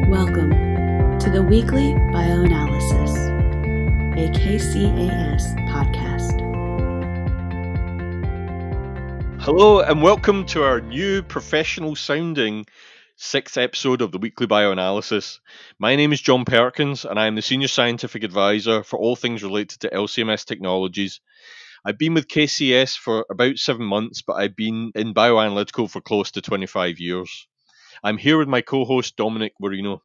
Welcome to the Weekly Bioanalysis, a KCAS podcast. Hello and welcome to our new professional sounding 6th episode of the Weekly Bioanalysis. My name is John Perkins and I am the Senior Scientific Advisor for all things related to LCMS technologies. I've been with KCAS for about 7 months, but I've been in Bioanalytical for close to 25 years. I'm here with my co-host Dominic Guarino.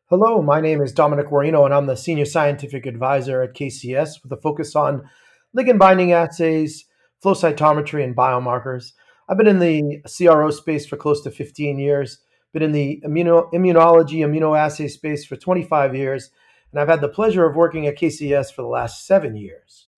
Hello, my name is Dominic Guarino, and I'm the Senior Scientific Advisor at KCAS with a focus on Ligand Binding Assays, flow cytometry, and biomarkers. I've been in the CRO space for close to 15 years, been in the immunology, immunoassay space for 25 years, and I've had the pleasure of working at KCAS for the last 7 years.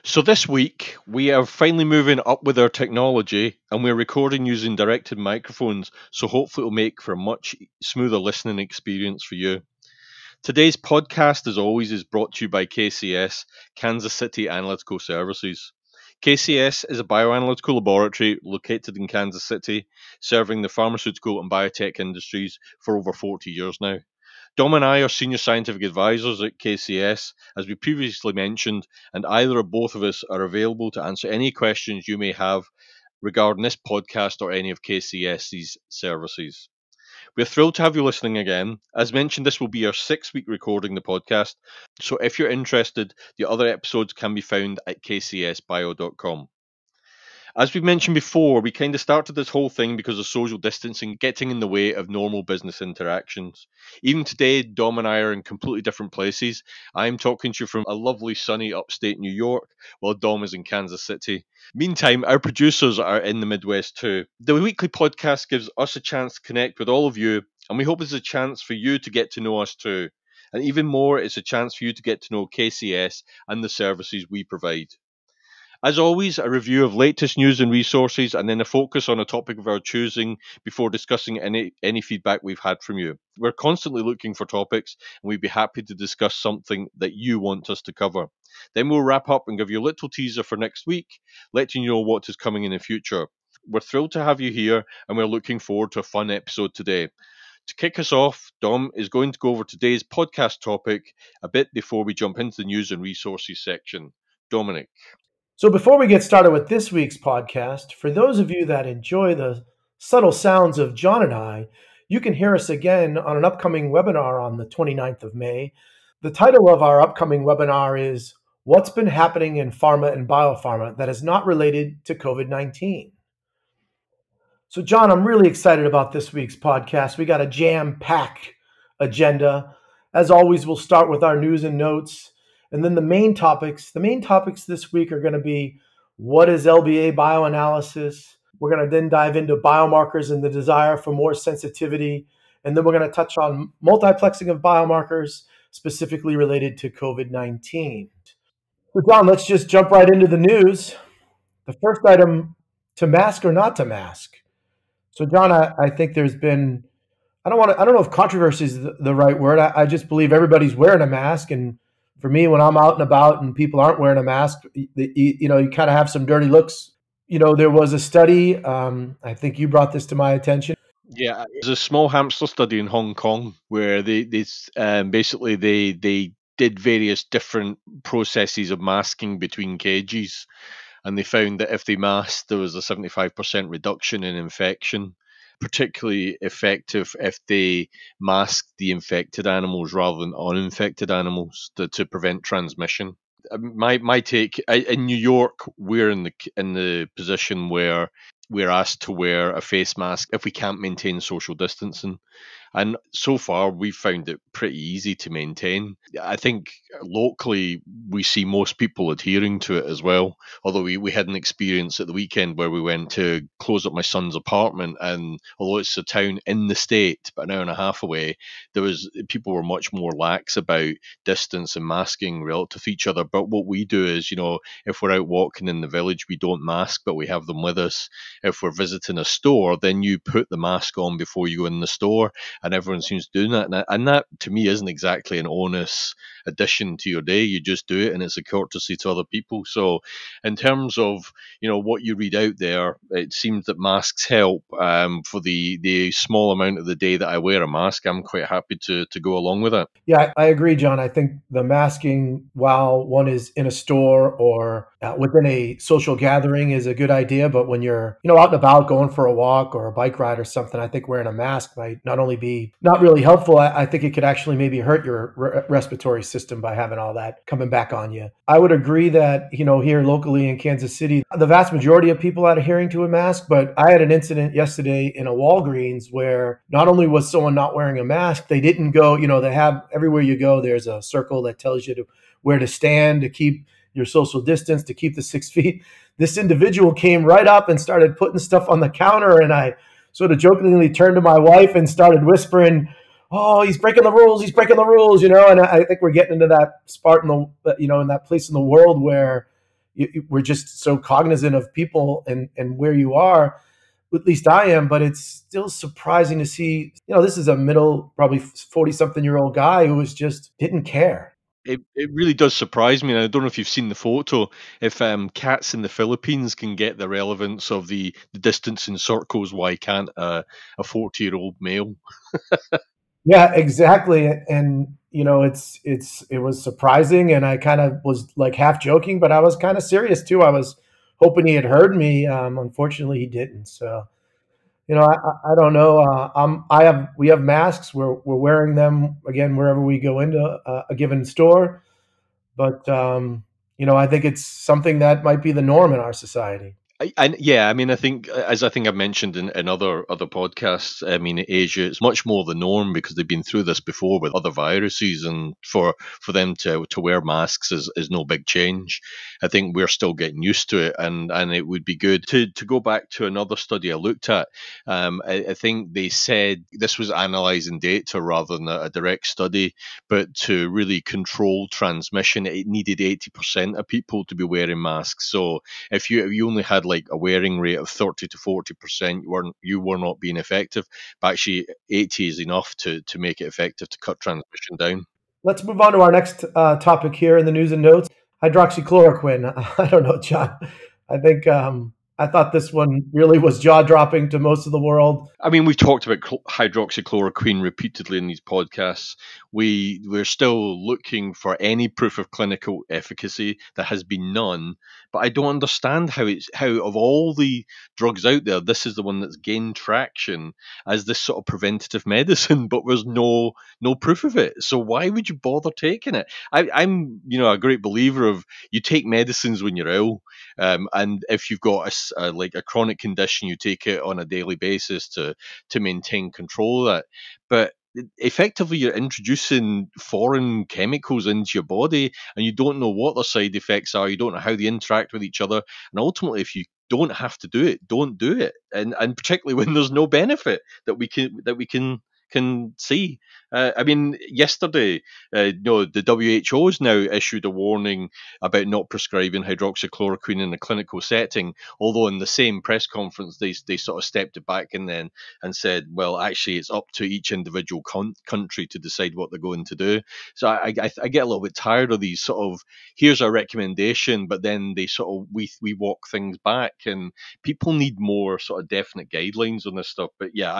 So this week, we are finally moving up with our technology and we're recording using directed microphones, so hopefully it will make for a much smoother listening experience for you. Today's podcast, as always, is brought to you by KCAS, Kansas City Analytical Services. KCAS is a bioanalytical laboratory located in Kansas City, serving the pharmaceutical and biotech industries for over 40 years now. Dom and I are senior scientific advisors at KCAS, as we previously mentioned, and either or both of us are available to answer any questions you may have regarding this podcast or any of KCAS's services. We're thrilled to have you listening again. As mentioned, this will be our 6th week recording the podcast, so if you're interested, the other episodes can be found at kcsbio.com. As we mentioned before, we kind of started this whole thing because of social distancing getting in the way of normal business interactions. Even today, Dom and I are in completely different places. I'm talking to you from a lovely sunny upstate New York, while Dom is in Kansas City. Meantime, our producers are in the Midwest too. The weekly podcast gives us a chance to connect with all of you, and we hope it's a chance for you to get to know us too. And even more, it's a chance for you to get to know KCAS and the services we provide. As always, a review of latest news and resources, and then a focus on a topic of our choosing before discussing any feedback we've had from you. We're constantly looking for topics, and we'd be happy to discuss something that you want us to cover. Then we'll wrap up and give you a little teaser for next week, letting you know what is coming in the future. We're thrilled to have you here, and we're looking forward to a fun episode today. To kick us off, Dom is going to go over today's podcast topic a bit before we jump into the news and resources section. Dominic. So before we get started with this week's podcast, for those of you that enjoy the subtle sounds of John and I, you can hear us again on an upcoming webinar on the 29th of May. The title of our upcoming webinar is What's Been Happening in Pharma and Biopharma That Is Not Related to COVID-19. So John, I'm really excited about this week's podcast. We got a jam-packed agenda. As always, we'll start with our news and notes. And then the main topics this week are going to be what is LBA bioanalysis? We're going to then dive into biomarkers and the desire for more sensitivity. And then we're going to touch on multiplexing of biomarkers, specifically related to COVID-19. So John, let's just jump right into the news. The first item, to mask or not to mask. So John, I think there's been, I don't know if controversy is the right word. I just believe everybody's wearing a mask, and for me, when I'm out and about and people aren't wearing a mask, you kind of have some dirty looks. There was a study, I think you brought this to my attention. Yeah, there's a small hamster study in Hong Kong where they did various different processes of masking between cages, and they found that if they masked, there was a 75% reduction in infection. Particularly effective if they masked the infected animals rather than uninfected animals to prevent transmission. My take, in New York, we're in the position where we're asked to wear a face mask if we can't maintain social distancing. And so far, we've found it pretty easy to maintain. I think locally, we see most people adhering to it as well. Although we had an experience at the weekend where we went to close up my son's apartment, and although it's a town in the state, but an hour and a half away, people were much more lax about distance and masking relative to each other. But what we do is, if we're out walking in the village, we don't mask, but we have them with us. If we're visiting a store, then you put the mask on before you go in the store. And everyone seems to do that. And that, to me, isn't exactly an onus addition to your day. You just do it, and it's a courtesy to other people. So, in terms of what you read out there, it seems that masks help. For the small amount of the day that I wear a mask, I'm quite happy to go along with it. Yeah, I agree, John. I think the masking while one is in a store or within a social gathering is a good idea. But when you're, out and about going for a walk or a bike ride or something, I think wearing a mask might not only be not really helpful, I think it could actually maybe hurt your respiratory system by having all that coming back on you. I would agree that, here locally in Kansas City, the vast majority of people are adhering to a mask. But I had an incident yesterday in a Walgreens where not only was someone not wearing a mask, they didn't go, they have everywhere you go, there's a circle that tells you where to stand to keep your social distance, to keep the 6 feet. This individual came right up and started putting stuff on the counter, and I sort of jokingly turned to my wife and started whispering, "Oh, he's breaking the rules. He's breaking the rules," And I think we're getting into that spot in that place in the world where we're just so cognizant of people and where you are. At least I am, but it's still surprising to see, this is a middle, probably 40-something-year-old guy who just didn't care. It really does surprise me, and I don't know if you've seen the photo. If cats in the Philippines can get the relevance of the distance in circles, why can't a 40-year-old male? Yeah, exactly. And it was surprising, and I kind of was like half joking, but I was kind of serious too. I was hoping he had heard me. Unfortunately, he didn't. So, I don't know. We have masks. We're wearing them again wherever we go into a given store. But I think it's something that might be the norm in our society. I think, as I think I've mentioned in other podcasts, in Asia, it's much more the norm because they've been through this before with other viruses, and for them to wear masks is no big change. I think we're still getting used to it, and it would be good to go back to another study I looked at. I think they said this was analysing data rather than a direct study, but to really control transmission, it needed 80% of people to be wearing masks. So if you only had like a wearing rate of 30 to 40%, you were not being effective. But actually, 80 is enough to make it effective to cut transmission down. Let's move on to our next topic here in the news and notes. Hydroxychloroquine. I don't know, John. I think I thought this one really was jaw-dropping to most of the world. I mean, we've talked about hydroxychloroquine repeatedly in these podcasts. We're still looking for any proof of clinical efficacy. There has been none, but I don't understand how of all the drugs out there, this is the one that's gained traction as this sort of preventative medicine, but there's no proof of it. So why would you bother taking it? I'm a great believer of you take medicines when you're ill, and if you've got a chronic condition, you take it on a daily basis to maintain control of that. But effectively, you're introducing foreign chemicals into your body, and you don't know what their side effects are. You don't know how they interact with each other, and ultimately, if you don't have to do it, don't do it. And particularly when there's no benefit that we can see. Yesterday, the WHO has now issued a warning about not prescribing hydroxychloroquine in a clinical setting, although in the same press conference they sort of stepped it back and said, well, actually it's up to each individual country to decide what they're going to do. So I get a little bit tired of these sort of, here's a recommendation, but then they sort of, we walk things back, and people need more sort of definite guidelines on this stuff. But yeah,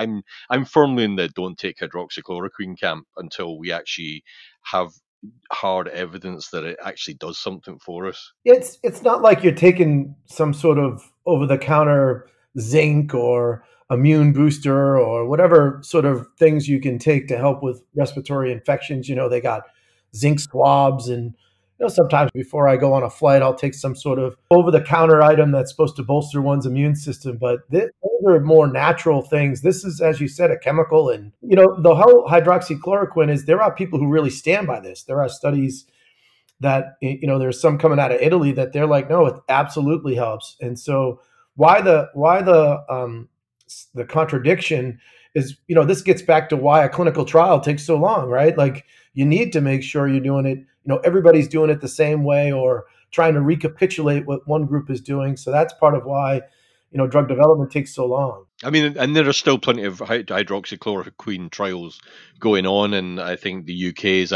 I'm firmly in the don't take hydroxychloroquine camp until we actually have hard evidence that it actually does something for us. It's not like you're taking some sort of over-the-counter zinc or immune booster or whatever sort of things you can take to help with respiratory infections. They got zinc swabs, and sometimes before I go on a flight, I'll take some sort of over-the-counter item that's supposed to bolster one's immune system. But those are more natural things. This is, as you said, a chemical. And, the whole hydroxychloroquine is, there are people who really stand by this. There are studies that, there's some coming out of Italy that they're like, no, it absolutely helps. And so why the contradiction is, this gets back to why a clinical trial takes so long, right? Like, you need to make sure you're doing it, everybody's doing it the same way or trying to recapitulate what one group is doing. So that's part of why, drug development takes so long. I mean, and there are still plenty of hydroxychloroquine trials going on, and I think the UK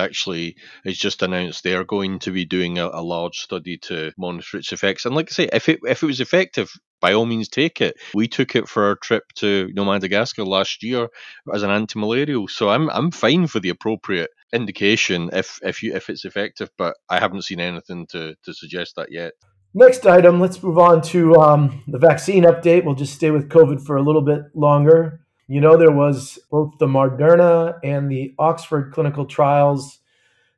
has just announced they're going to be doing a large study to monitor its effects. And like I say, if it was effective, by all means take it. We took it for our trip to Madagascar last year as an anti-malarial, so I'm fine for the appropriate indication if it's effective, but I haven't seen anything to suggest that yet. Next item, let's move on to the vaccine update. We'll just stay with COVID for a little bit longer. There was both the Moderna and the Oxford clinical trials.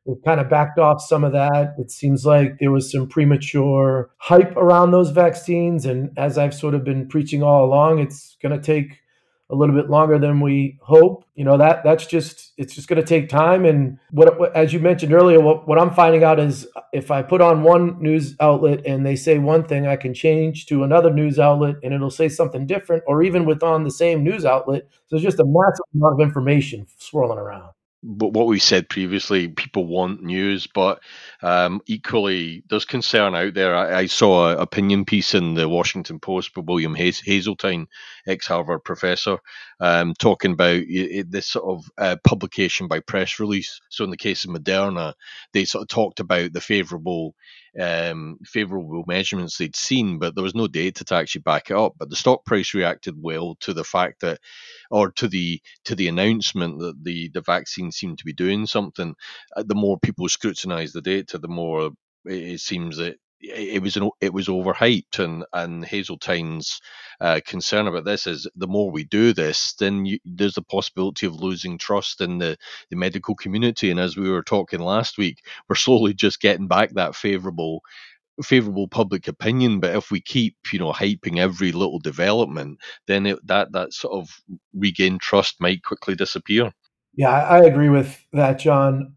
We've kind of backed off some of that. It seems like there was some premature hype around those vaccines. And as I've sort of been preaching all along, it's going to take a little bit longer than we hope. It's just going to take time. And what, as you mentioned earlier, what I'm finding out is if I put on one news outlet and they say one thing, I can change to another news outlet and it'll say something different, or even on the same news outlet. So there's just a massive amount of information swirling around. But what we said previously, people want news, but equally there's concern out there. I saw an opinion piece in the Washington Post by William Hazeltine, ex-Harvard professor, talking about this sort of publication by press release. So in the case of Moderna, they sort of talked about the favourable measurements they'd seen, but there was no data to actually back it up. But the stock price reacted well to the fact that, or to the announcement that the vaccine seemed to be doing something. The more people scrutinise the data, the more it seems that it was overhyped. And Hazeltine's concern about this is the more we do this, then there's the possibility of losing trust in the medical community. And as we were talking last week, we're slowly just getting back that favourable public opinion. But if we keep hyping every little development, then that sort of regained trust might quickly disappear. Yeah, I agree with that, John.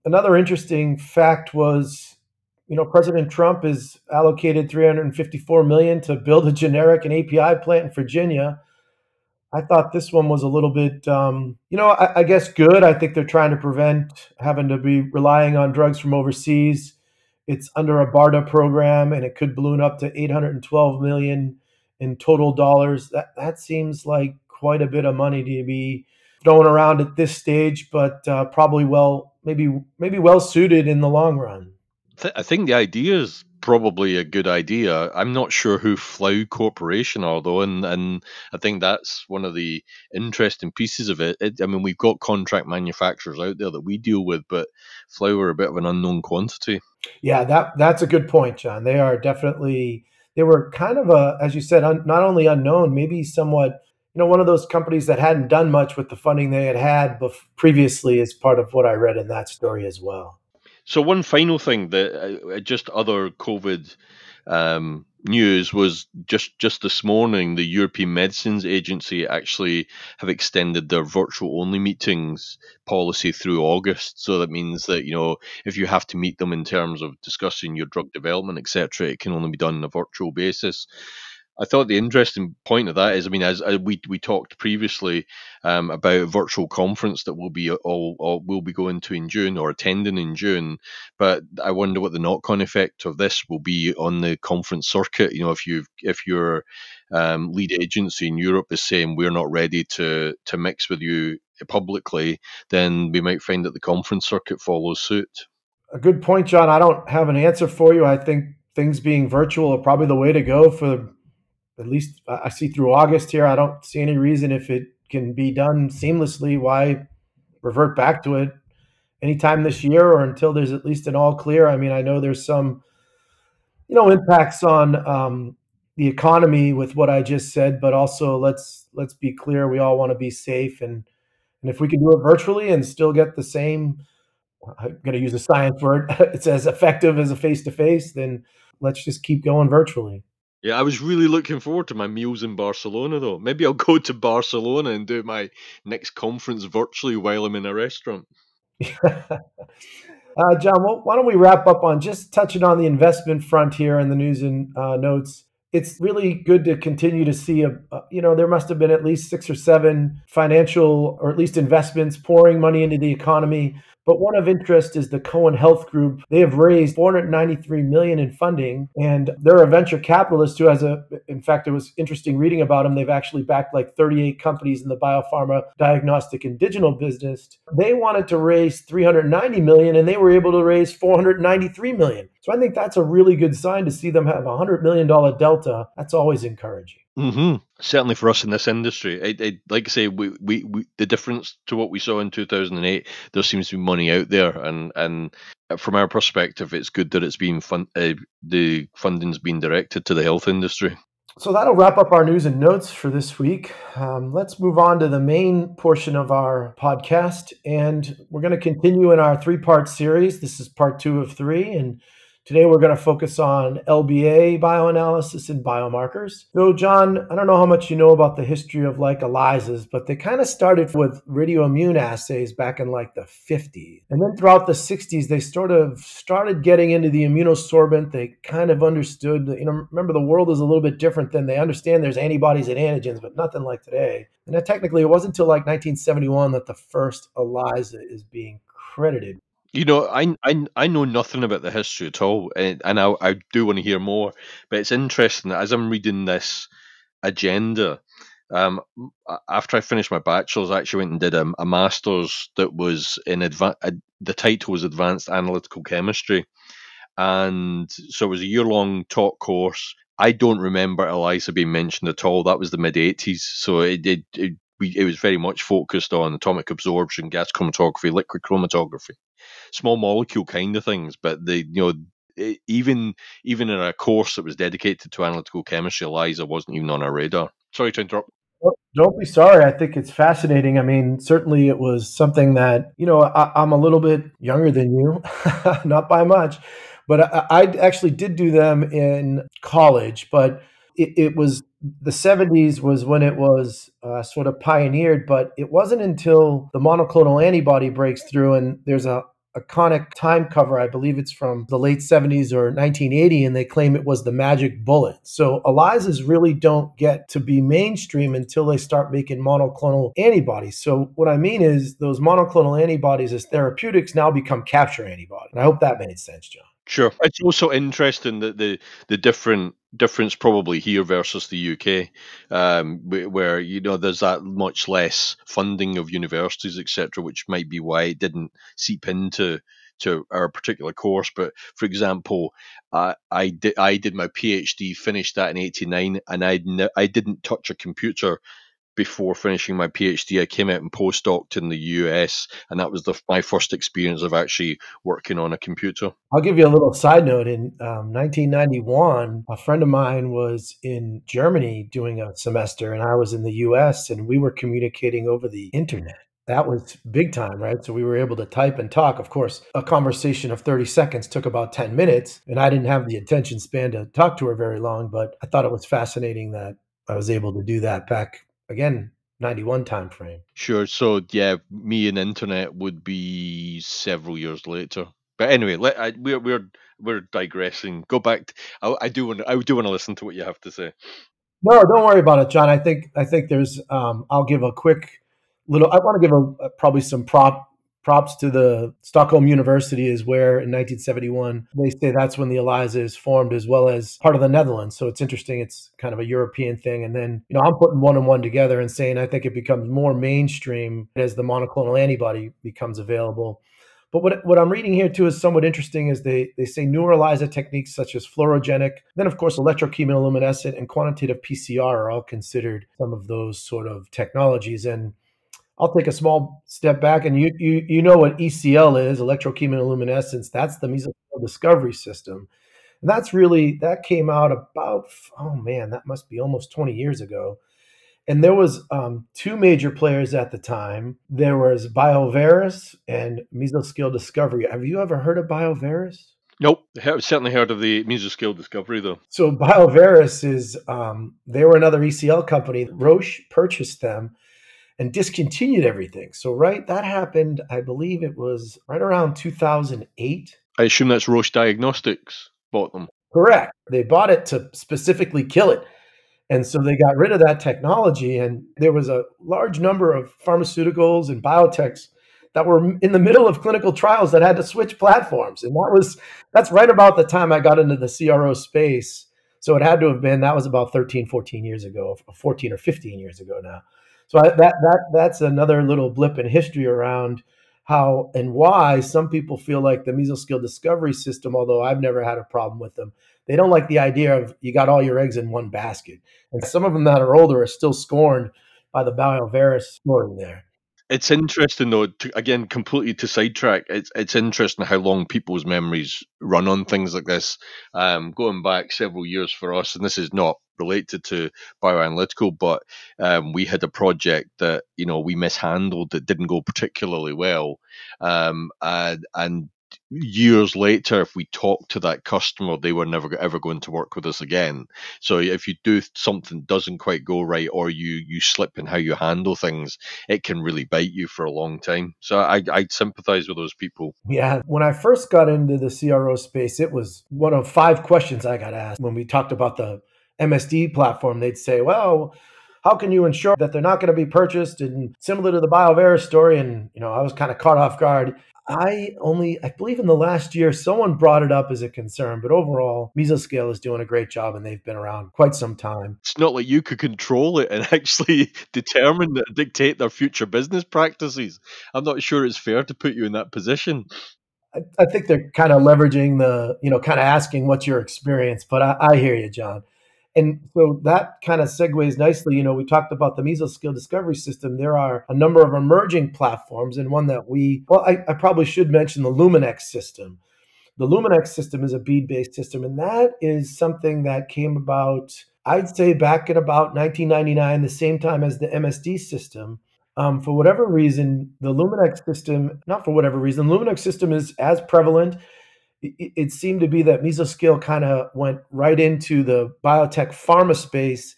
Another interesting fact was, President Trump has allocated $354 million to build a generic and API plant in Virginia. I thought this one was a little bit, I guess good. I think they're trying to prevent having to be relying on drugs from overseas. It's under a BARDA program, and it could balloon up to $812 million in total dollars. That seems like quite a bit of money to be throwing around at this stage, but probably maybe well suited in the long run. I think the idea is probably a good idea. I'm not sure who Flow Corporation are, though, and I think that's one of the interesting pieces of it. I mean, we've got contract manufacturers out there that we deal with, but Flow are a bit of an unknown quantity. Yeah, that's a good point, John. They were kind of as you said, not only unknown, maybe somewhat, one of those companies that hadn't done much with the funding they had previously, is part of what I read in that story as well. So one final thing that just other COVID news was just this morning, the European Medicines Agency actually have extended their virtual only meetings policy through August. So that means that, if you have to meet them in terms of discussing your drug development, etc., it can only be done on a virtual basis. I thought the interesting point of that is, I mean, as we talked previously about a virtual conference that we'll be going to in June, or attending in June, but I wonder what the knock-on effect of this will be on the conference circuit. If your lead agency in Europe is saying we're not ready to mix with you publicly, then we might find that the conference circuit follows suit. A good point, John. I don't have an answer for you. I think things being virtual are probably the way to go for, at least I see, through August here. I don't see any reason, if it can be done seamlessly, why revert back to it anytime this year, or until there's at least an all clear. I mean, I know there's some, impacts on the economy with what I just said, but also let's be clear, we all want to be safe, and if we can do it virtually and still get the same, I'm going to use a science word, it's as effective as a face-to-face, then let's just keep going virtually. Yeah, I was really looking forward to my meals in Barcelona, though. Maybe I'll go to Barcelona and do my next conference virtually while I'm in a restaurant. John, well, why don't we wrap up on just touching on the investment front here in the news and notes. It's really good to continue to see, there must have been at least 6 or 7 financial, or at least investments, pouring money into the economy, But one of interest is the Cohen Health Group. They have raised $493 million in funding, and they're a venture capitalist who has in fact, it was interesting reading about them. They've actually backed like 38 companies in the biopharma, diagnostic, and digital business. They wanted to raise $390 million, and they were able to raise $493 million. So I think that's a really good sign to see them have a $100 million delta. That's always encouraging. Certainly for us in this industry, like I say, we the difference to what we saw in 2008, there seems to be money out there, and from our perspective, it's good that it's being the funding's being directed to the health industry. So that'll wrap up our news and notes for this week. Let's move on to the main portion of our podcast, and we're going to continue in our 3-part series. This is part 2 of 3, and today we're going to focus on LBA bioanalysis and biomarkers. So John, I don't know how much you know about the history of like ELISAs, but they kind of started with radioimmune assays back in like the 50s. And then throughout the 60s, they sort of started getting into the immunosorbent. They kind of understood, remember the world is a little bit different than they understand there's antibodies and antigens, but nothing like today. And then technically it wasn't until like 1971 that the first ELISA is being credited. I know nothing about the history at all, and I do want to hear more. But it's interesting that as I'm reading this agenda, after I finished my bachelor's, I actually went and did a master's that was in the title was Advanced Analytical Chemistry, and so it was a year-long taught course. I don't remember ELISA being mentioned at all. That was the mid-80s, so it was very much focused on atomic absorption, gas chromatography, liquid chromatography, small molecule kind of things. But even in a course that was dedicated to analytical chemistry, ELISA wasn't even on our radar. Sorry to interrupt. Don't be sorry. I think it's fascinating. I mean, certainly it was something that, I'm a little bit younger than you, not by much, but I actually did do them in college, but it was the 70s was when it was sort of pioneered, but it wasn't until the monoclonal antibody breaks through, and there's a iconic time cover, I believe it's from the late 70s or 1980, and they claim it was the magic bullet. So ELISAs really don't get to be mainstream until they start making monoclonal antibodies. So what I mean is those monoclonal antibodies as therapeutics now become capture antibodies. And I hope that made sense, John. Sure. It's also interesting that the difference probably here versus the UK, where there's that much less funding of universities, etc., which might be why it didn't seep into our particular course. But for example, I did my PhD, finished that in '89, and I didn't touch a computer before finishing my PhD. I came out and postdoced in the US, and that was my first experience of actually working on a computer. I'll give you a little side note. In 1991, a friend of mine was in Germany doing a semester, and I was in the US, and we were communicating over the internet. That was big time, right? So we were able to type and talk. Of course, a conversation of 30 seconds took about 10 minutes, and I didn't have the attention span to talk to her very long, but I thought it was fascinating that I was able to do that back, again, 91 time frame. Sure. So yeah, me and internet would be several years later. But anyway, we're digressing. Go back. I do want to listen to what you have to say. No, don't worry about it, John. I think there's. I'll give a quick little. I want to give probably some props to the Stockholm University, is where in 1971 they say that's when the ELISA is formed, as well as part of the Netherlands. So it's interesting. It's kind of a European thing. And then I'm putting one and one together and saying I think it becomes more mainstream as the monoclonal antibody becomes available. But what I'm reading here too is somewhat interesting, is they say newer ELISA techniques such as fluorogenic, then of course electrochemiluminescent and quantitative PCR are all considered some of those sort of technologies. And I'll take a small step back, and you know what ECL is, electrochemiluminescence. That's the mesoscale discovery system. And that came out about, that must be almost 20 years ago. And there was two major players at the time. There was BioVeris and Mesoscale Discovery. Have you ever heard of BioVeris? Nope. I've certainly heard of the Mesoscale Discovery, though. So BioVeris is, they were another ECL company. Roche purchased them and discontinued everything. So that happened, I believe it was right around 2008. I assume that's Roche Diagnostics bought them. Correct. They bought it to specifically kill it. And so they got rid of that technology, and there was a large number of pharmaceuticals and biotechs that were in the middle of clinical trials that had to switch platforms. And that's right about the time I got into the CRO space. So it had to have been, that was about 13, 14 years ago, 14 or 15 years ago now. So that's another little blip in history around how and why some people feel like the mesoscale discovery system, although I've never had a problem with them, they don't like the idea of you got all your eggs in one basket. And some of them that are older are still scorned by the BioVeris story there. It's interesting, though, again, completely to sidetrack, it's interesting how long people's memories run on things like this. Going back several years for us, and this is not related to Bioanalytical, but we had a project that, we mishandled that didn't go particularly well. And years later, if we talked to that customer, they were never ever going to work with us again. So if you do something doesn't quite go right, or you slip in how you handle things, it can really bite you for a long time. So I sympathize with those people. Yeah, when I first got into the CRO space, it was one of 5 questions I got asked when we talked about the MSD platform. They'd say, well, how can you ensure that they're not going to be purchased? And similar to the BioVeris story, and I was kind of caught off guard. I believe in the last year, someone brought it up as a concern, but overall, Mesoscale is doing a great job and they've been around quite some time. It's not like you could control it and actually dictate their future business practices. I'm not sure it's fair to put you in that position. I think they're kind of leveraging kind of asking what's your experience, but I hear you, John. And so that kind of segues nicely. We talked about the mesoscale discovery system. There are a number of emerging platforms, and one that I probably should mention the Luminex system. The Luminex system is a bead-based system, and that is something that came about, I'd say, back in about 1999, the same time as the MSD system. For whatever reason, the Luminex system is as prevalent. It seemed to be that mesoscale kind of went right into the biotech pharma space,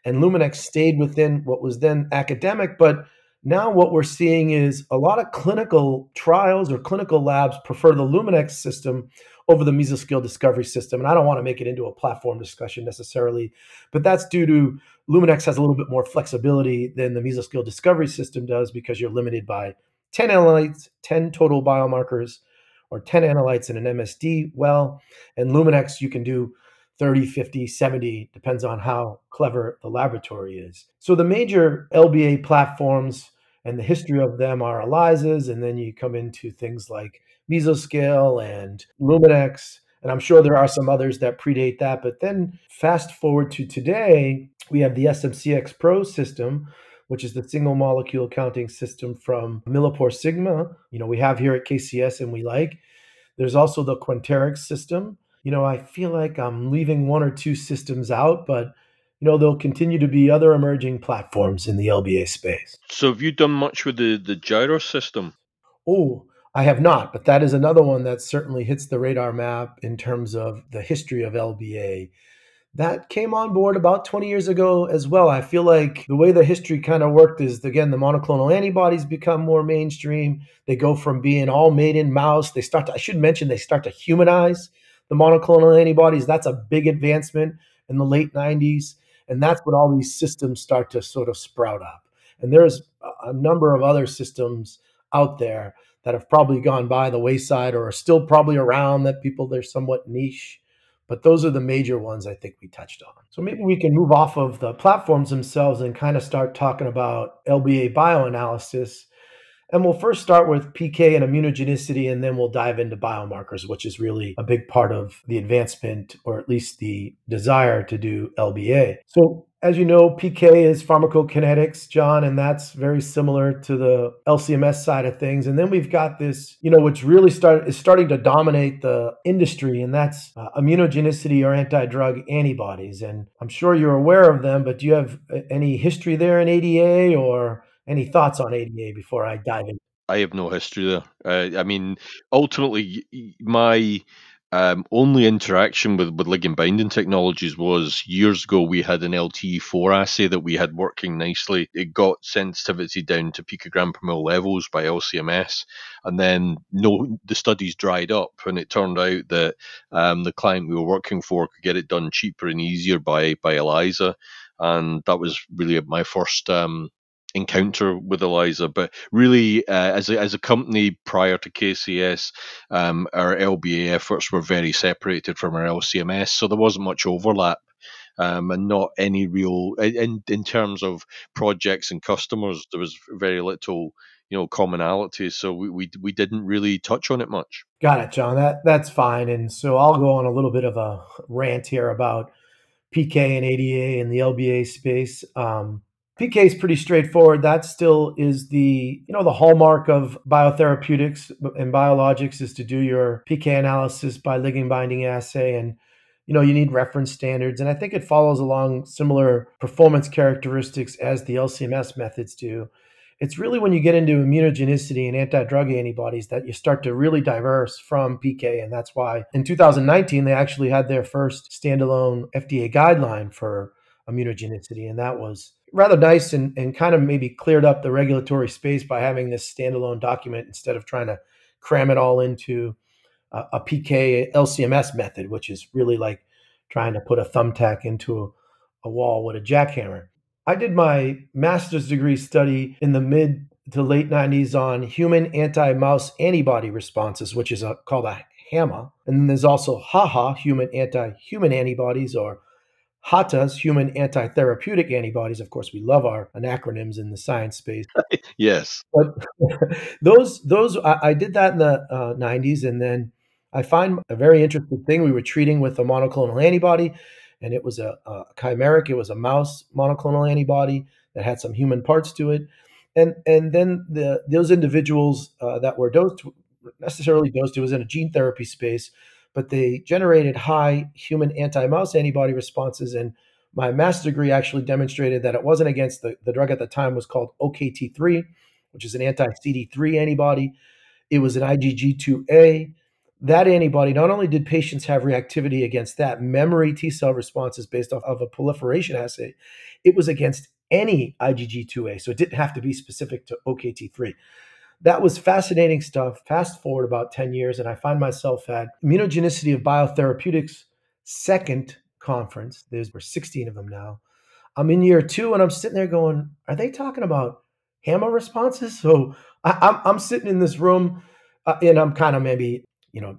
and Luminex stayed within what was then academic. But now what we're seeing is a lot of clinical trials or clinical labs prefer the Luminex system over the mesoscale discovery system. And I don't want to make it into a platform discussion necessarily, but that's due to Luminex has a little bit more flexibility than the mesoscale discovery system does, because you're limited by 10 analytes, 10 total biomarkers, or 10 analytes in an MSD well. And Luminex, you can do 30, 50, 70, depends on how clever the laboratory is. So the major LBA platforms and the history of them are ELISAs, and then you come into things like Mesoscale and Luminex, and I'm sure there are some others that predate that. But then fast forward to today, we have the SMCX Pro system, which is the single molecule counting system from Millipore Sigma, we have here at KCAS and we like. There's also the Quanterix system. I feel like I'm leaving 1 or 2 systems out, but there'll continue to be other emerging platforms in the LBA space. So have you done much with the gyro system? Oh, I have not, but that is another one that certainly hits the radar map in terms of the history of LBA. That came on board about 20 years ago as well. I feel like the way the history kind of worked is, again, the monoclonal antibodies become more mainstream. They go from being all made in mouse. They start to humanize the monoclonal antibodies. That's a big advancement in the late 90s. And that's when all these systems start to sort of sprout up. And there's a number of other systems out there that have probably gone by the wayside or are still probably around, that they're somewhat niche. But those are the major ones I think we touched on. So maybe we can move off of the platforms themselves and kind of start talking about LBA bioanalysis. And we'll first start with PK and immunogenicity, and then we'll dive into biomarkers, which is really a big part of the advancement, or at least the desire to do LBA. So as you know, PK is pharmacokinetics, John, and that's very similar to the LCMS side of things. And then we've got this, which really is starting to dominate the industry, and that's immunogenicity or anti-drug antibodies. And I'm sure you're aware of them, but do you have any history there in ADA, or any thoughts on ADA before I dive in? I have no history there. Ultimately, my only interaction with ligand binding technologies was years ago. We had an LTE4 assay that we had working nicely. It got sensitivity down to picogram per mil levels by LCMS, and then the studies dried up, and it turned out that the client we were working for could get it done cheaper and easier by ELISA, and that was really my first encounter with ELISA, but really, as a company prior to KCAS, our LBA efforts were very separated from our LCMS, so there wasn't much overlap. And not any real in terms of projects and customers, there was very little commonality, so we didn't really touch on it much. Got it, John. That's fine. And so I'll go on a little bit of a rant here about PK and ADA and the LBA space. PK is pretty straightforward. That still is the hallmark of biotherapeutics and biologics, is to do your PK analysis by ligand binding assay, and you need reference standards. And I think it follows along similar performance characteristics as the LCMS methods do. It's really when you get into immunogenicity and anti-drug antibodies that you start to really diverse from PK. And that's why in 2019, they actually had their first standalone FDA guideline for immunogenicity. And that was rather nice and kind of maybe cleared up the regulatory space by having this standalone document instead of trying to cram it all into a PK LCMS method, which is really like trying to put a thumbtack into a wall with a jackhammer. I did my master's degree study in the mid to late 90s on human anti-mouse antibody responses, which is called a HAMA. And then there's also HAHA, human anti-human antibodies, or HATAs, human anti-therapeutic antibodies. Of course, we love our acronyms in the science space. Yes. But those I did that in the 90s, and then I find a very interesting thing. We were treating with a monoclonal antibody, and it was a chimeric. It was a mouse monoclonal antibody that had some human parts to it. And then those individuals that were necessarily dosed, it was in a gene therapy space, but they generated high human anti-mouse antibody responses. And my master's degree actually demonstrated that it wasn't against the drug at the time was called OKT3, which is an anti-CD3 antibody. It was an IgG2A. That antibody, not only did patients have reactivity against that memory T cell responses based off of a proliferation assay, it was against any IgG2A. So it didn't have to be specific to OKT3. That was fascinating stuff. Fast forward about 10 years, and I find myself at Immunogenicity of Biotherapeutics second conference. There's 16 of them now. I'm in year 2, and I'm sitting there going, are they talking about HAMA responses? So I'm sitting in this room, and I'm kind of maybe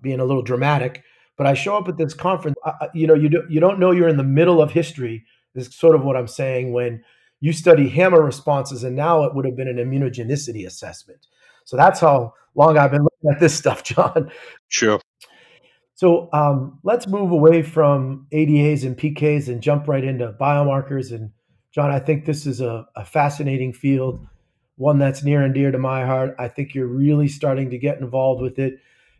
being a little dramatic, but I show up at this conference. You don't know you're in the middle of history. This is sort of what I'm saying when you study HAMA responses, and now it would have been an immunogenicity assessment. So that's how long I've been looking at this stuff, John. Sure. So let's move away from ADAs and PKs and jump right into biomarkers. And John, I think this is a fascinating field, one that's near and dear to my heart. I think you're really starting to get involved with it.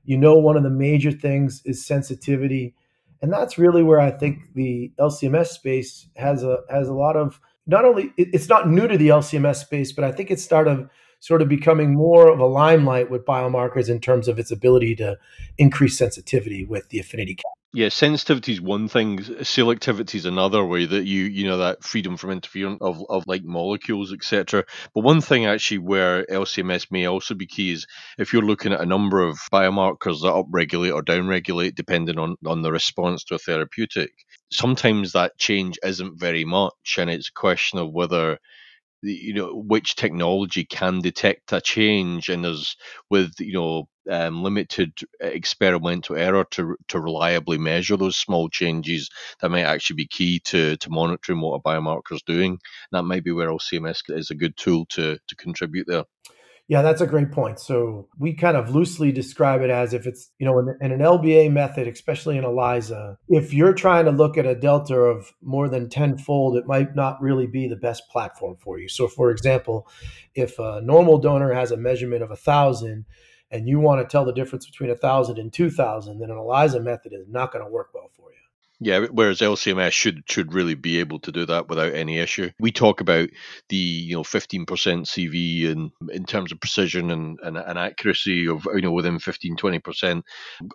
One of the major things is sensitivity. And that's really where I think the LCMS space has a lot of, not only, it's not new to the LCMS space, but I think it's started sort of becoming more of a limelight with biomarkers in terms of its ability to increase sensitivity with the affinity cap. Yeah, sensitivity is one thing. Selectivity is another way that that freedom from interference of like molecules, etc. But one thing actually where LCMS may also be key is if you're looking at a number of biomarkers that upregulate or downregulate depending on the response to a therapeutic. Sometimes that change isn't very much, and it's a question of whether which technology can detect a change, and there's with limited experimental error to reliably measure those small changes that might actually be key to monitoring what a biomarker is doing. That might be where LCMS is a good tool to contribute there. Yeah, that's a great point. So we kind of loosely describe it as if it's, in an LBA method, especially in ELISA, if you're trying to look at a delta of more than 10-fold, it might not really be the best platform for you. So for example, if a normal donor has a measurement of 1,000 and you want to tell the difference between 1,000 and 2,000, then an ELISA method is not going to work well for you. Yeah, whereas LCMS should really be able to do that without any issue. We talk about the 15% CV and in terms of precision and accuracy of within 15-20%.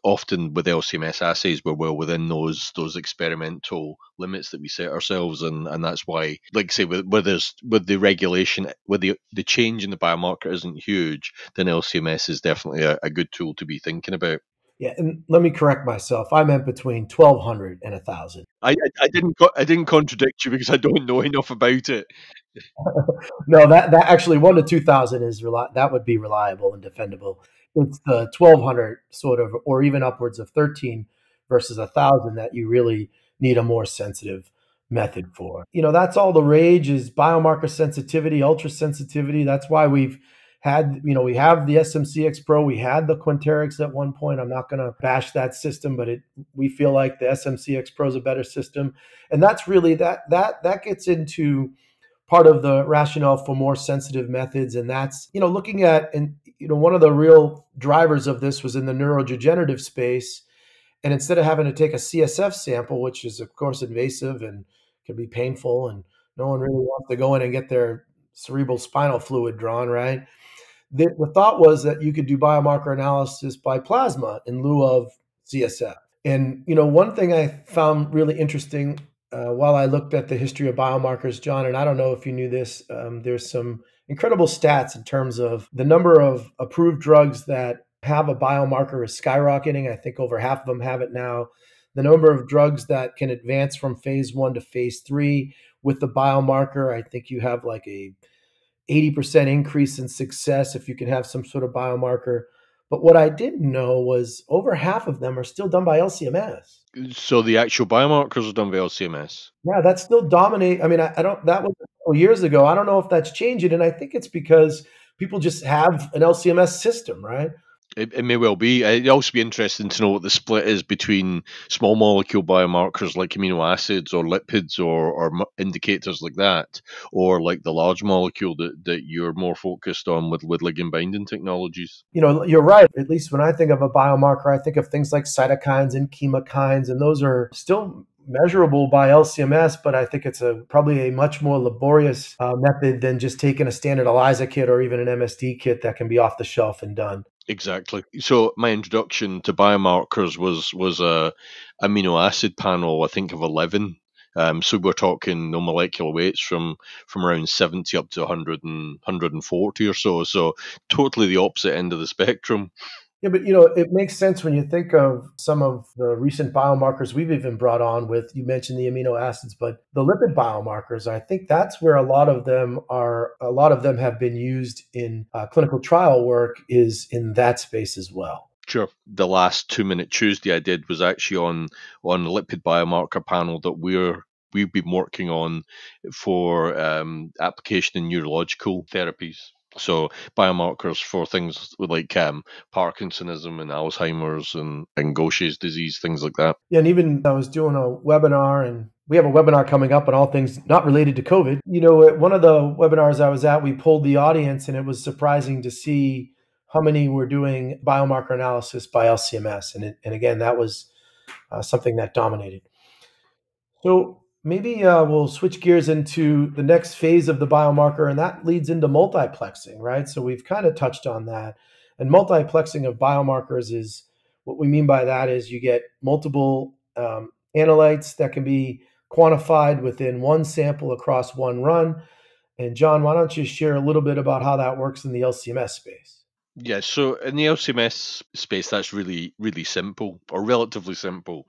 Often with LCMS assays, we're well within those experimental limits that we set ourselves, and that's why, like I say, with the regulation, with the change in the biomarker isn't huge, then LCMS is definitely a good tool to be thinking about. Yeah, and let me correct myself. I meant between 1,200 and 1,000. I didn't contradict you because I don't know enough about it. No, that actually 1 to 2,000 that would be reliable and defendable. It's the 1,200 sort of, or even upwards of 13 versus 1,000 that you really need a more sensitive method for. That's all the rage is biomarker sensitivity, ultra sensitivity. That's why we have the SMCX Pro, we had the Quanterix at one point. I'm not going to bash that system, but we feel like the SMCX Pro is a better system, and that's really that gets into part of the rationale for more sensitive methods. And that's, looking at, and, one of the real drivers of this was in the neurodegenerative space. And instead of having to take a CSF sample, which is of course invasive and can be painful, and no one really wants to go in and get their cerebral spinal fluid drawn, right? The thought was that you could do biomarker analysis by plasma in lieu of CSF. And, one thing I found really interesting while I looked at the history of biomarkers, John, and I don't know if you knew this, there's some incredible stats in terms of the number of approved drugs that have a biomarker is skyrocketing. I think over half of them have it now. The number of drugs that can advance from phase 1 to phase 3 with the biomarker, I think you have like a 80% increase in success if you can have some sort of biomarker. But what I didn't know was over half of them are still done by LCMS. So the actual biomarkers are done by LCMS. Yeah, that's still dominate. I mean, I don't, that was a couple years ago. I don't know if that's changing. And I think it's because people just have an LCMS system, right? It may well be. It'd also be interesting to know what the split is between small molecule biomarkers like amino acids or lipids or indicators like that, or like the large molecule that you're more focused on with ligand binding technologies. You're right. At least when I think of a biomarker, I think of things like cytokines and chemokines, and those are still measurable by LCMS, but I think it's probably a much more laborious method than just taking a standard ELISA kit or even an MSD kit that can be off the shelf and done. Exactly. So my introduction to biomarkers was a amino acid panel, I think of 11. So we're talking no molecular weights from around 70 up to 100 and 140 or so. So totally the opposite end of the spectrum. Yeah, but it makes sense when you think of some of the recent biomarkers we've even brought on with, you mentioned the amino acids, but the lipid biomarkers, I think that's where a lot of them have been used in clinical trial work, is in that space as well. Sure. The last 2-minute Tuesday I did was actually on a lipid biomarker panel that we've been working on for application in neurological therapies. So biomarkers for things like Parkinsonism and Alzheimer's and Gaucher's disease, things like that. Yeah, and even I was doing a webinar, and we have a webinar coming up on all things not related to COVID. At one of the webinars I was at, we polled the audience, and it was surprising to see how many were doing biomarker analysis by LCMS. And again, that was something that dominated. So maybe we'll switch gears into the next phase of the biomarker, and that leads into multiplexing, right? So we've kind of touched on that. And multiplexing of biomarkers is, what we mean by that is you get multiple analytes that can be quantified within one sample across one run. And John, why don't you share a little bit about how that works in the LCMS space? Yeah, so in the LCMS space, that's really, really simple, or relatively simple.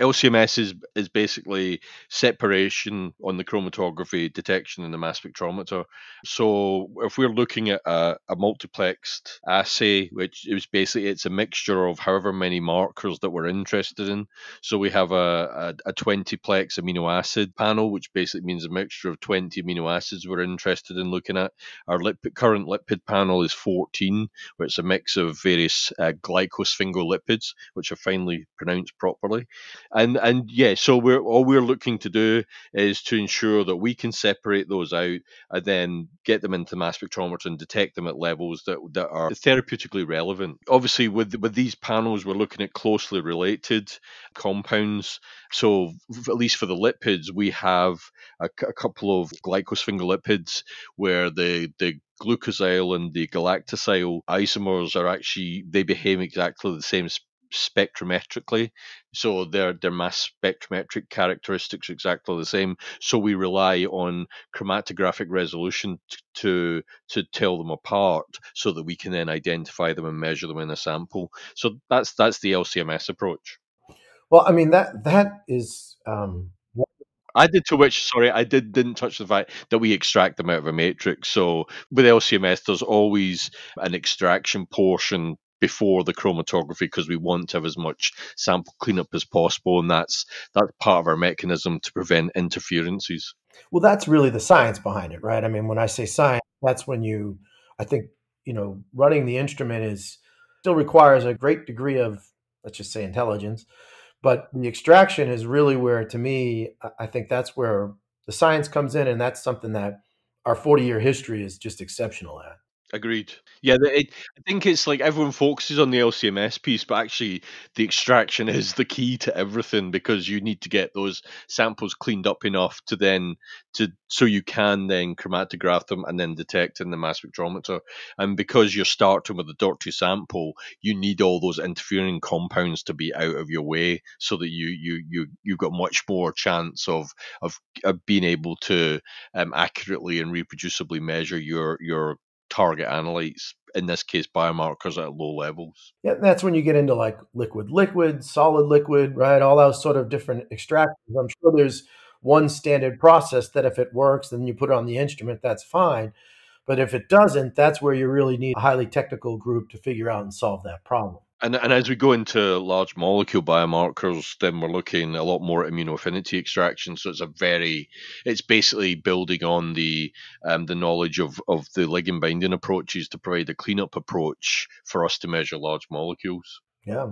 LCMS is basically separation on the chromatography, detection in the mass spectrometer. So if we're looking at a multiplexed assay, which is basically, it's a mixture of however many markers that we're interested in. So we have a 20-plex amino acid panel, which basically means a mixture of 20 amino acids we're interested in looking at. Our current lipid panel is 14, where it's a mix of various glycosphingolipids, which are finally pronounced properly. And yeah, so all we're looking to do is to ensure that we can separate those out and then get them into the mass spectrometer and detect them at levels that are therapeutically relevant. Obviously, with these panels, we're looking at closely related compounds. So at least for the lipids, we have a couple of glycosphingolipids where the glucosyl and the galactosyl isomers are actually, they behave exactly the same spectrometrically, so their mass spectrometric characteristics are exactly the same. So we rely on chromatographic resolution to tell them apart, so that we can then identify them and measure them in a sample. So that's the LCMS approach. Well, I mean that is I didn't touch the fact that we extract them out of a matrix. So with LCMS, there's always an extraction portion before the chromatography, because we want to have as much sample cleanup as possible, and that's part of our mechanism to prevent interferences. well, that's really the science behind it, right? I mean, when I say science, that's when I think, running the instrument is still requires a great degree of, let's just say, intelligence. But the extraction is really where, to me, I think that's where the science comes in, and that's something that our 40-year history is just exceptional at. Agreed. Yeah, I think it's like everyone focuses on the LCMS piece, but actually the extraction is the key to everything, because you need to get those samples cleaned up enough so you can then chromatograph them and then detect in the mass spectrometer. And because you're starting with a dirty sample, you need all those interfering compounds to be out of your way, so that you've got much more chance of being able to accurately and reproducibly measure your target analytes, in this case biomarkers, at low levels. Yeah, that's when you get into like liquid, solid liquid, right? All those sort of different extractions. I'm sure there's one standard process that if it works, then you put it on the instrument, that's fine. But if it doesn't, that's where you really need a highly technical group to figure out and solve that problem. And as we go into large molecule biomarkers, then we're looking a lot more at immunoaffinity extraction. So it's basically building on the knowledge of the ligand binding approaches to provide a cleanup approach for us to measure large molecules. Yeah.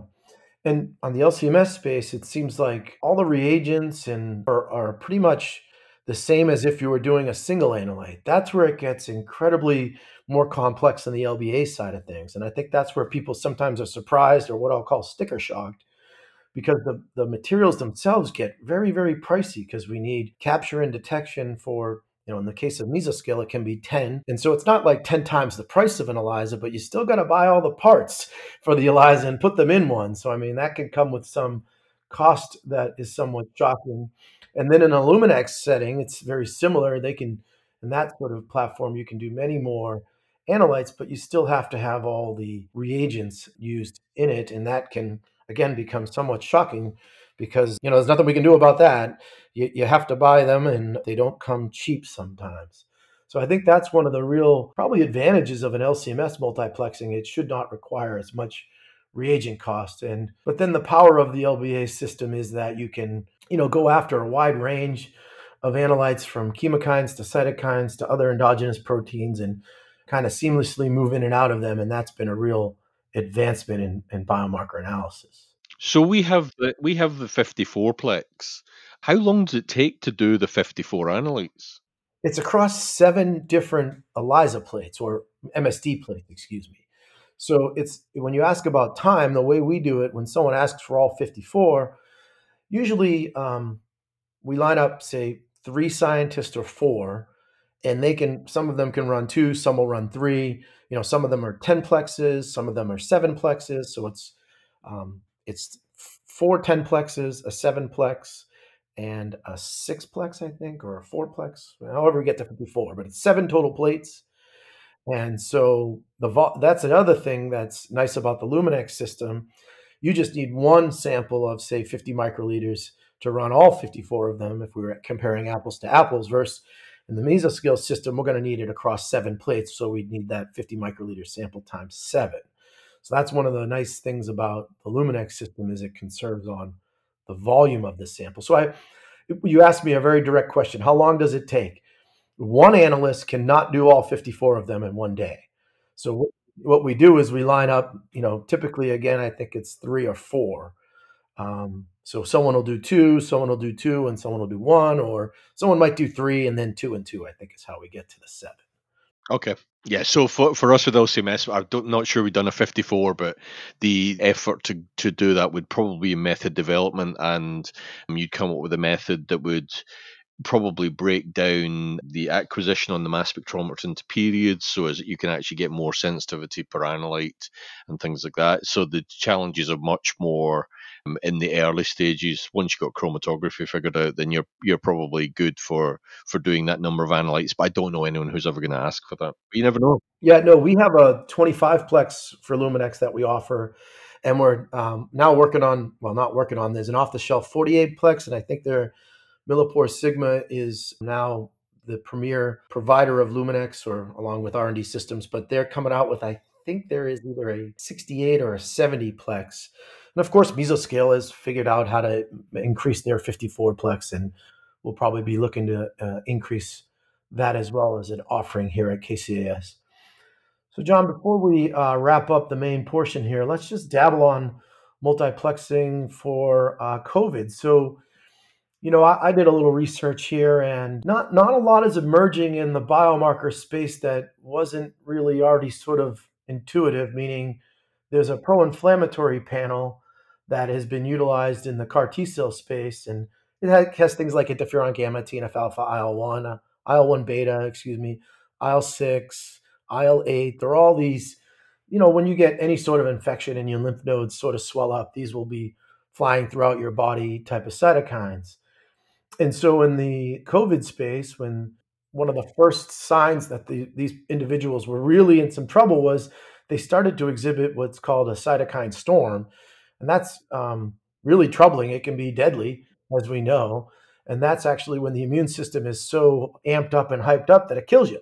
And on the LCMS space, it seems like all the reagents are pretty much the same as if you were doing a single analyte. That's where it gets incredibly more complex than the LBA side of things. And I think that's where people sometimes are surprised, or what I'll call sticker shocked, because the materials themselves get very, very pricey, because we need capture and detection for, in the case of mesoscale, it can be 10. And so it's not like 10 times the price of an ELISA, but you still got to buy all the parts for the ELISA and put them in one. So, I mean, that can come with some cost that is somewhat shocking. And then in a Luminex setting, it's very similar. In that sort of platform, you can do many more analytes, but you still have to have all the reagents used in it. And that can, again, become somewhat shocking, because, there's nothing we can do about that. You have to buy them, and they don't come cheap sometimes. So I think that's one of the real probably advantages of an LCMS multiplexing. It should not require as much reagent cost. But then the power of the LBA system is that you can, go after a wide range of analytes, from chemokines to cytokines to other endogenous proteins, and kind of seamlessly move in and out of them. And that's been a real advancement in biomarker analysis. So we have the 54-plex. How long does it take to do the 54 analytes? It's across 7 different ELISA plates, or MSD plates, excuse me. So when you ask about time, the way we do it, when someone asks for all 54, usually we line up, say, 3 scientists or 4, and some of them can run 2, some will run 3. Some of them are 10 plexes, some of them are 7 plexes. So it's 4 10 plexes, a 7 plex, and a 6 plex, I think, or a 4 plex, however we get to 54, but it's 7 total plates. And so that's another thing that's nice about the Luminex system. You just need one sample of, say, 50 microliters to run all 54 of them, if we were comparing apples to apples, versus in the mesoscale system, we're going to need it across 7 plates. So we'd need that 50 microliter sample times 7. So that's one of the nice things about the Luminex system, is it conserves on the volume of the sample. So you asked me a very direct question. How long does it take? One analyst cannot do all 54 of them in one day. So what we do is we line up, typically, again, I think it's 3 or 4. So someone will do 2, someone will do 2, and someone will do 1, or someone might do 3 and then 2 and 2, I think is how we get to the 7. Okay. Yeah, so for us with LCMS, I'm not sure we've done a 54, but the effort to do that would probably be method development, and you'd come up with a method that would probably break down the acquisition on the mass spectrometer into periods so as you can actually get more sensitivity per analyte and things like that. So the challenges are much more in the early stages. Once you've got chromatography figured out, then you're probably good for doing that number of analytes. But I don't know anyone who's ever going to ask for that. But you never know. Yeah, no, we have a 25-plex for Luminex that we offer, and we're now working on, well, not working on, there's an off-the-shelf 48-plex, and I think their Millipore Sigma is now the premier provider of Luminex, or along with R&D Systems, but they're coming out with, I think there is either a 68 or a 70-plex. And of course, Mesoscale has figured out how to increase their 54-plex, and we'll probably be looking to increase that as well as an offering here at KCAS. So, John, before we wrap up the main portion here, let's just dabble on multiplexing for COVID. So, I did a little research here, and not a lot is emerging in the biomarker space that wasn't really already sort of intuitive, meaning there's a pro-inflammatory panel that has been utilized in the CAR T cell space, and it has things like interferon gamma, TNF alpha, IL-1, IL-1 beta, IL-6, IL-8. They're all these, when you get any sort of infection and your lymph nodes sort of swell up, these will be flying throughout your body type of cytokines. And so in the COVID space, when one of the first signs that these individuals were really in some trouble was they started to exhibit what's called a cytokine storm. And that's really troubling. It can be deadly, as we know. And that's actually when the immune system is so amped up and hyped up that it kills you.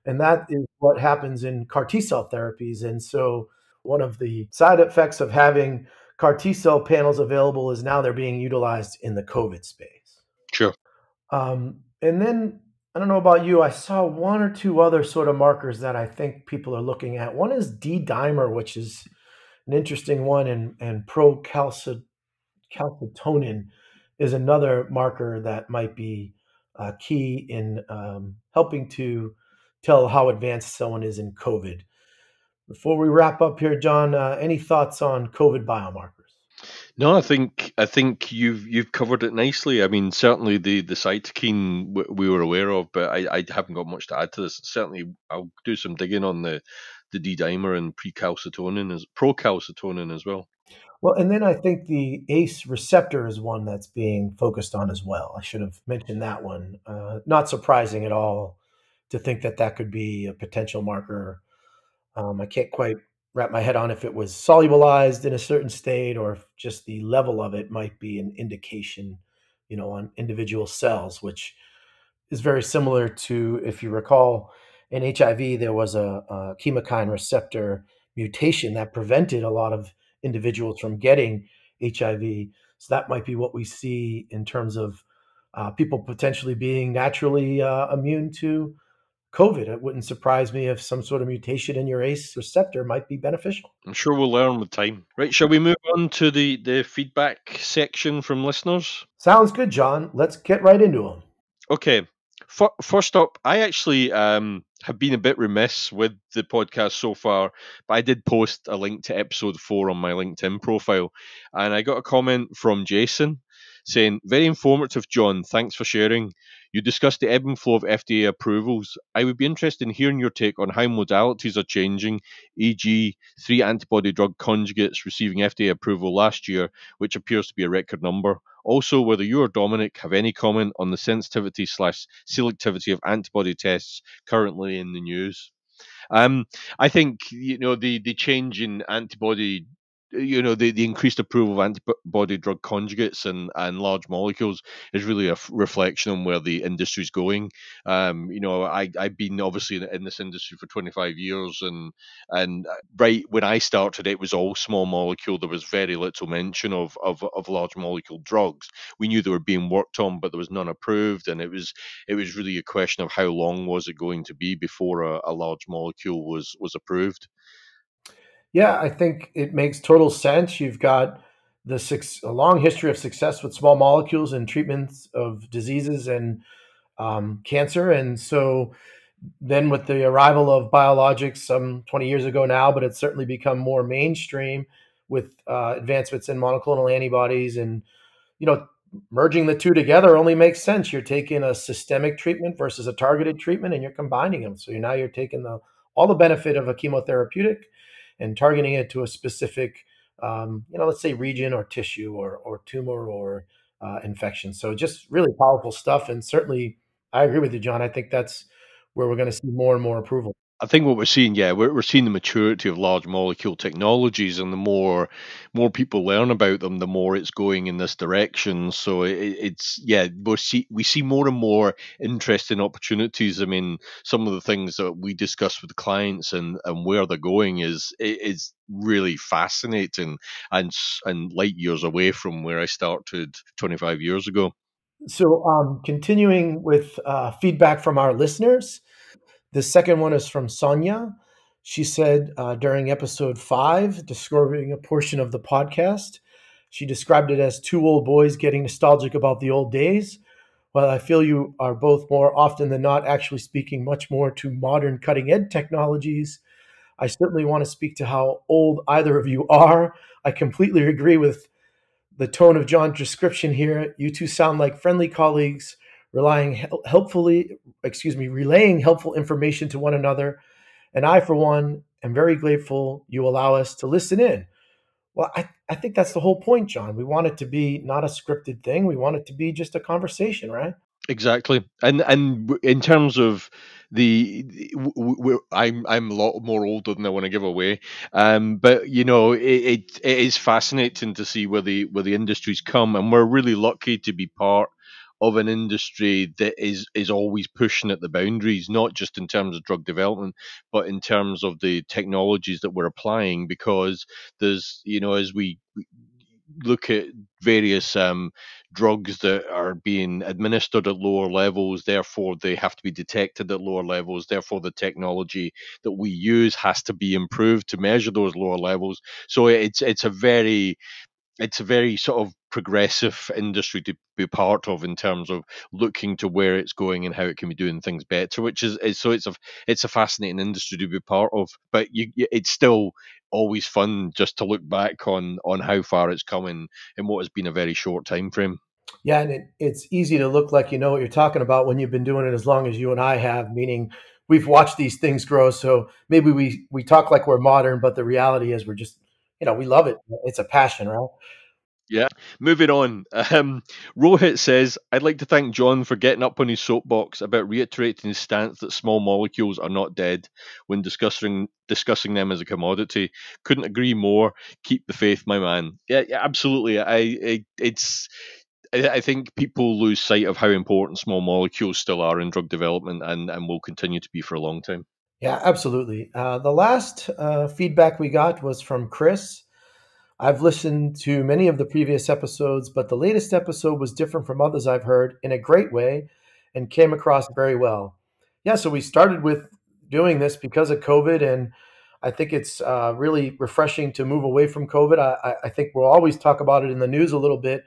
And that is what happens in CAR T cell therapies. And so one of the side effects of having CAR T cell panels available is now they're being utilized in the COVID space. Sure. And then, I don't know about you, I saw one or two other sort of markers that I think people are looking at. One is D-dimer, which is an interesting one, and procalcitonin is another marker that might be key in helping to tell how advanced someone is in COVID. Before we wrap up here, John, any thoughts on COVID biomarkers? No, I think you've covered it nicely. I mean, certainly the cytokine we were aware of, but I haven't got much to add to this. Certainly, I'll do some digging on the D-dimer and procalcitonin as well. Well, and then I think the ACE receptor is one that's being focused on as well. I should have mentioned that one. Not surprising at all to think that that could be a potential marker. I can't quite wrap my head on if it was solubilized in a certain state or if just the level of it might be an indication, on individual cells, which is very similar to, if you recall, in HIV, there was a chemokine receptor mutation that prevented a lot of individuals from getting HIV. So that might be what we see in terms of people potentially being naturally immune to COVID. It wouldn't surprise me if some sort of mutation in your ACE receptor might be beneficial. I'm sure we'll learn with time. Right, shall we move on to the feedback section from listeners? Sounds good, John. Let's get right into them. Okay. First up, I actually have been a bit remiss with the podcast so far, but I did post a link to episode 4 on my LinkedIn profile, and I got a comment from Jason saying, "Very informative, John. Thanks for sharing. You discussed the ebb and flow of FDA approvals. I would be interested in hearing your take on how modalities are changing, e.g., 3 antibody drug conjugates receiving FDA approval last year, which appears to be a record number. Also, whether you or Dominic have any comment on the sensitivity/selectivity of antibody tests currently in the news." I think the change in antibody, the increased approval of antibody drug conjugates and large molecules is really a reflection on where the industry is going. I've been obviously in this industry for 25 years, and right when I started, it was all small molecule. There was very little mention of large molecule drugs. We knew they were being worked on, but there was none approved, and it was really a question of how long was it going to be before a large molecule was approved. Yeah, I think it makes total sense. You've got a long history of success with small molecules and treatments of diseases and cancer. And so then with the arrival of biologics some 20 years ago now, but it's certainly become more mainstream with advancements in monoclonal antibodies and, merging the two together only makes sense. You're taking a systemic treatment versus a targeted treatment, and you're combining them. So you're taking all the benefit of a chemotherapeutic and targeting it to a specific, let's say region or tissue or tumor or infection. So just really powerful stuff. And certainly, I agree with you, John. I think that's where we're going to see more and more approval. I think what we're seeing, we're seeing the maturity of large molecule technologies, and the more people learn about them, the more it's going in this direction. So we see more and more interesting opportunities. I mean, some of the things that we discuss with clients and where they're going is really fascinating and light years away from where I started 25 years ago. So continuing with feedback from our listeners. The second one is from Sonia. She said during episode 5, describing a portion of the podcast, she described it as two old boys getting nostalgic about the old days. While I feel you are both more often than not actually speaking much more to modern cutting edge technologies, I certainly want to speak to how old either of you are. I completely agree with the tone of John's description here. You two sound like friendly colleagues, relaying helpful information to one another. And I, for one, am very grateful you allow us to listen in. Well, I think that's the whole point, John. We want it to be not a scripted thing. We want it to be just a conversation, right? Exactly, and in terms of I'm a lot more older than I want to give away, but it is fascinating to see where the industry's come, and we're really lucky to be part of an industry that is always pushing at the boundaries, not just in terms of drug development, but in terms of the technologies that we're applying. Because there's, as we look at various drugs that are being administered at lower levels, therefore they have to be detected at lower levels, therefore the technology that we use has to be improved to measure those lower levels. So it's a very sort of progressive industry to be part of, in terms of looking to where it's going and how it can be doing things better, which is so it's a fascinating industry to be part of. But it's still always fun just to look back on how far it's come in what has been a very short time frame. Yeah, and it's easy to look like you know what you're talking about when you've been doing it as long as you and I have, meaning we've watched these things grow. So maybe we talk like we're modern, but the reality is we're just, we love it. It's a passion, right? Yeah. Moving on. Rohit says, I'd like to thank John for getting up on his soapbox about reiterating his stance that small molecules are not dead when discussing them as a commodity. Couldn't agree more. Keep the faith, my man. Yeah, absolutely. I think people lose sight of how important small molecules still are in drug development, and will continue to be for a long time. Yeah, absolutely. The last feedback we got was from Chris. I've listened to many of the previous episodes, but the latest episode was different from others I've heard in a great way and came across very well. Yeah, so we started with doing this because of COVID, and I think it's really refreshing to move away from COVID. I think we'll always talk about it in the news a little bit,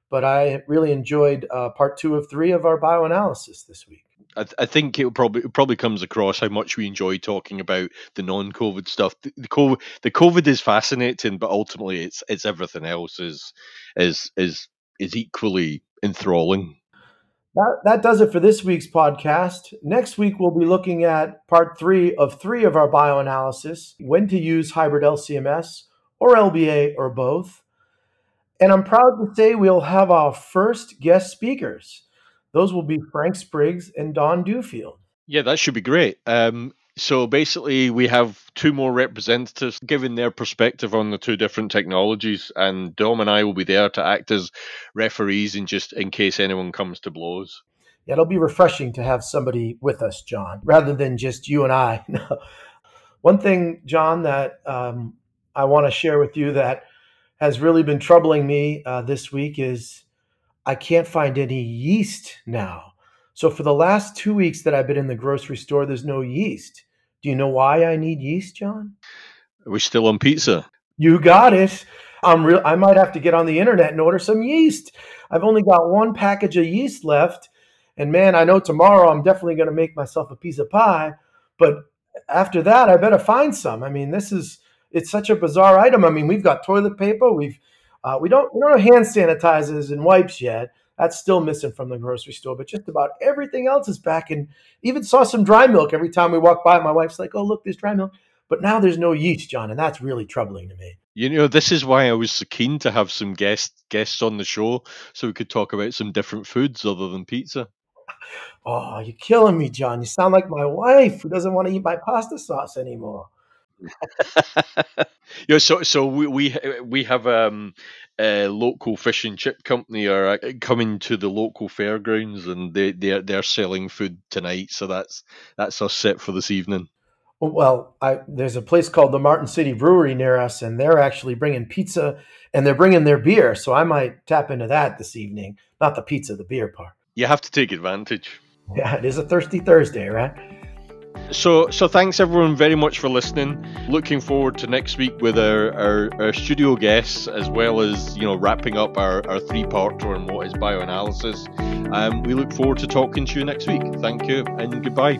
but I really enjoyed part 2 of 3 of our bioanalysis this week. I think it probably comes across how much we enjoy talking about the non-COVID stuff. The COVID is fascinating, but ultimately it's everything else is equally enthralling. That does it for this week's podcast. Next week, we'll be looking at part 3 of 3 of our bioanalysis, when to use hybrid LCMS or LBA or both. And I'm proud to say we'll have our first guest speakers. Those will be Frank Spriggs and Don Dewfield. Yeah, that should be great. So basically, we have 2 more representatives giving their perspective on the 2 different technologies, and Dom and I will be there to act as referees in case anyone comes to blows. Yeah, it'll be refreshing to have somebody with us, John, rather than just you and I. One thing, John, that I want to share with you that has really been troubling me this week is I can't find any yeast now. So for the last 2 weeks that I've been in the grocery store, there's no yeast. Do you know why I need yeast, John? Are we still on pizza? You got it. I might have to get on the internet and order some yeast. I've only got 1 package of yeast left. And man, I know tomorrow I'm definitely going to make myself a piece of pie. But after that, I better find some. I mean, it's such a bizarre item. I mean, we've got toilet paper. We don't have hand sanitizers and wipes yet. That's still missing from the grocery store, but just about everything else is back. And even saw some dry milk every time we walk by. My wife's like, "Oh, look, there's dry milk." But now there's no yeast, John, and that's really troubling to me. You know, this is why I was so keen to have some guests on the show so we could talk about some different foods other than pizza. Oh, you're killing me, John. You sound like my wife who doesn't want to eat my pasta sauce anymore. Yeah, so we have a local fish and chip company are coming to the local fairgrounds, and they're selling food tonight. So that's us set for this evening. Well, there's a place called the Martin City Brewery near us, and they're actually bringing pizza, and they're bringing their beer. So I might tap into that this evening. Not the pizza, the beer part. You have to take advantage. Yeah, it is a thirsty Thursday, right? So thanks everyone very much for listening. Looking forward to next week with our studio guests, as well as, you know, wrapping up our 3-parter on what is bioanalysis. We look forward to talking to you next week. Thank you and goodbye.